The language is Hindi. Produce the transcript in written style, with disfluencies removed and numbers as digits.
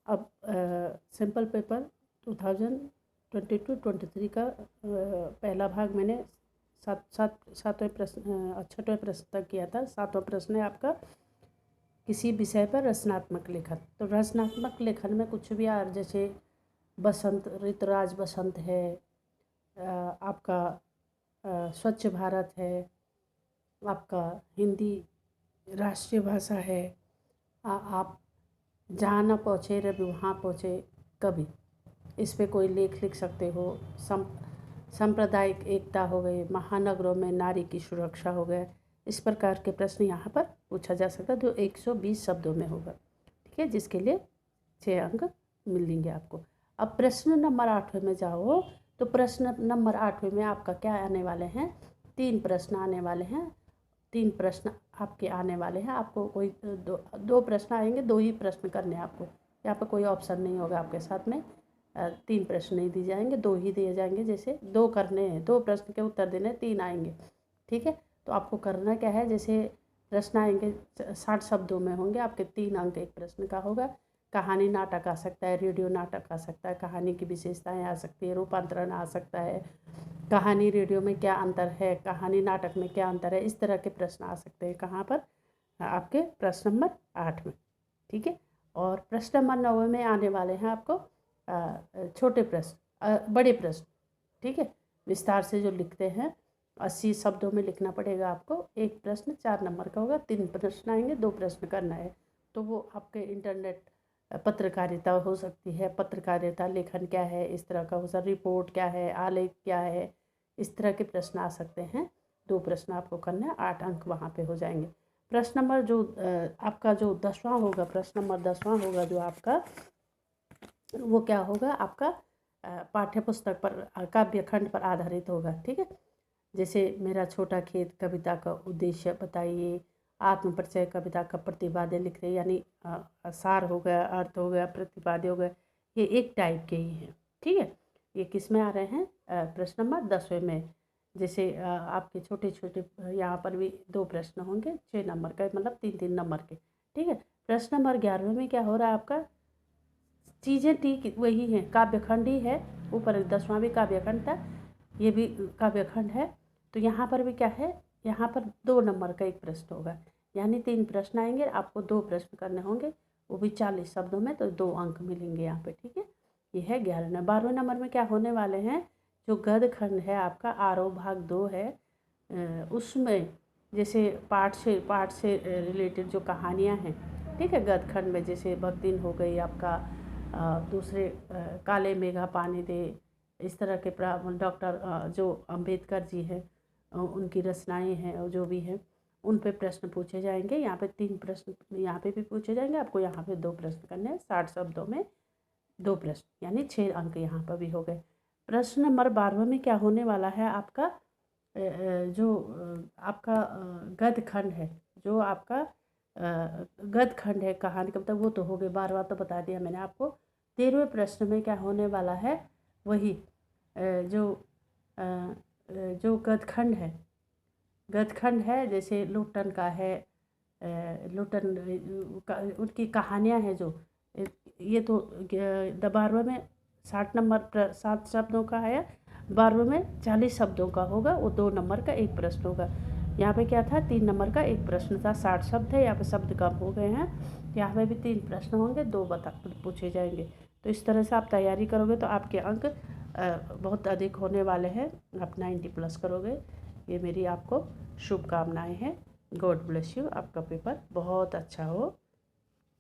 अब सिंपल पेपर 2022-23 का पहला भाग मैंने छठवें प्रश्न तक किया था। 7वां प्रश्न है आपका किसी विषय पर रचनात्मक लेखन। तो रचनात्मक लेखन में कुछ भी जैसे बसंत, ऋतुराज बसंत है, आपका स्वच्छ भारत है, आपका हिंदी राष्ट्रीय भाषा है, आप जहाँ न पहुँचे रवि वहाँ पहुँचे कभी, इस पे कोई लेख लिख सकते हो। सांप्रदायिक एकता हो गई, महानगरों में नारी की सुरक्षा हो गया। इस प्रकार के प्रश्न यहाँ पर पूछा जा सकता है, जो 120 शब्दों में होगा, ठीक है, जिसके लिए 6 अंक मिलेंगे आपको। अब प्रश्न नंबर 8वें में जाओ तो प्रश्न नंबर 8वें में आपका क्या आने वाले हैं, 3 प्रश्न आने वाले हैं। 3 प्रश्न आपके आने वाले हैं। आपको कोई दो प्रश्न आएंगे, 2 ही प्रश्न करने हैं आपको। यहाँ पर कोई ऑप्शन नहीं होगा आपके साथ में, 3 प्रश्न नहीं दिए जाएंगे, 2 ही दिए जाएंगे। जैसे 2 करने हैं, 2 प्रश्न के उत्तर देने, 3 आएंगे, ठीक है। तो आपको करना क्या है, जैसे प्रश्न आएंगे 60 शब्दों में होंगे आपके, 3 अंक एक प्रश्न का होगा। कहानी नाटक आ सकता है, रेडियो नाटक आ सकता है, कहानी की विशेषताएं आ सकती है, रूपांतरण आ सकता है, कहानी रेडियो में क्या अंतर है, कहानी नाटक में क्या अंतर है, इस तरह के प्रश्न आ सकते हैं। कहाँ पर, आपके प्रश्न नंबर 8 में, ठीक है। और प्रश्न नंबर 9 में आने वाले हैं आपको छोटे प्रश्न, बड़े प्रश्न, ठीक है, विस्तार से जो लिखते हैं 80 शब्दों में लिखना पड़ेगा आपको। एक प्रश्न 4 नंबर का होगा, 3 प्रश्न आएंगे, 2 प्रश्न करना है। तो वो आपके इंटरनेट पत्रकारिता हो सकती है, पत्रकारिता लेखन क्या है, इस तरह का हो सकता, रिपोर्ट क्या है, आलेख क्या है, इस तरह के प्रश्न आ सकते हैं। 2 प्रश्न आपको करना है, 8 अंक वहाँ पे हो जाएंगे। प्रश्न नंबर जो आपका जो 10वां होगा, प्रश्न नंबर 10वां होगा जो आपका, वो क्या होगा आपका, पाठ्य पुस्तक पर, काव्य खंड पर आधारित होगा, ठीक है। जैसे मेरा छोटा खेत कविता का उद्देश्य बताइए, आत्म परिचय कविता का प्रतिपाद्य लिखते, यानी सार हो गया, अर्थ हो गया, प्रतिपाद्य हो गया, ये एक टाइप के ही हैं, ठीक है। ये किस में आ रहे हैं, प्रश्न नंबर 10वें में। जैसे आपके छोटे छोटे यहाँ पर भी 2 प्रश्न होंगे, 6 नंबर का, मतलब 3-3 नंबर के, ठीक है। प्रश्न नंबर 11वें में क्या हो रहा है आपका, चीज़ें ठीक वही हैं, काव्यखंड ही है, ऊपर 10वां भी काव्यखंड था, ये भी काव्यखंड है। तो यहाँ पर भी क्या है, यहाँ पर 2 नंबर का एक प्रश्न होगा, यानी 3 प्रश्न आएंगे, आपको 2 प्रश्न करने होंगे, वो भी 40 शब्दों में, तो 2 अंक मिलेंगे यहाँ पे, ठीक है। ये है 11वें। 12वें नंबर में क्या होने वाले हैं, जो गद्य खंड है आपका, आरोह भाग 2 है, उसमें जैसे पाठ से रिलेटेड जो कहानियाँ हैं, ठीक है, गद्य खंड में, जैसे भक्तिन हो गई आपका, दूसरे काले मेघा पानी दे, इस तरह के डॉक्टर जो अंबेडकर जी हैं, उनकी रचनाएं हैं और जो भी हैं, उन पे प्रश्न पूछे जाएंगे। यहाँ पे 3 प्रश्न यहाँ पे भी पूछे जाएंगे, आपको यहाँ पे 2 प्रश्न करने हैं, 60 शब्दों में 2 प्रश्न, यानी 6 अंक यहाँ पर भी हो गए। प्रश्न नंबर 12वें में क्या होने वाला है आपका, जो आपका गद्य खंड है, जो आपका गद्य खंड है, कहानी का मतलब, वो तो हो गए, 12वां तो बता दिया मैंने आपको। 13वें प्रश्न में क्या होने वाला है, वही जो गद्यखंड है, गद्यखंड है, जैसे लुट्टन का है, लुट्टन उनकी कहानियाँ हैं जो, ये तो 12वें में 60 शब्दों का है, 12वें में 40 शब्दों का होगा, वो 2 नंबर का एक प्रश्न होगा। यहाँ पे क्या था, 3 नंबर का एक प्रश्न था, 60 शब्द है, यहाँ पे शब्द कम हो गए हैं, यहाँ पे भी 3 प्रश्न होंगे, 2 पूछे जाएंगे। तो इस तरह से आप तैयारी करोगे तो आपके अंक बहुत अधिक होने वाले हैं, आप 90+ करोगे। ये मेरी आपको शुभकामनाएं हैं। गॉड ब्लेस यू, आपका पेपर बहुत अच्छा हो।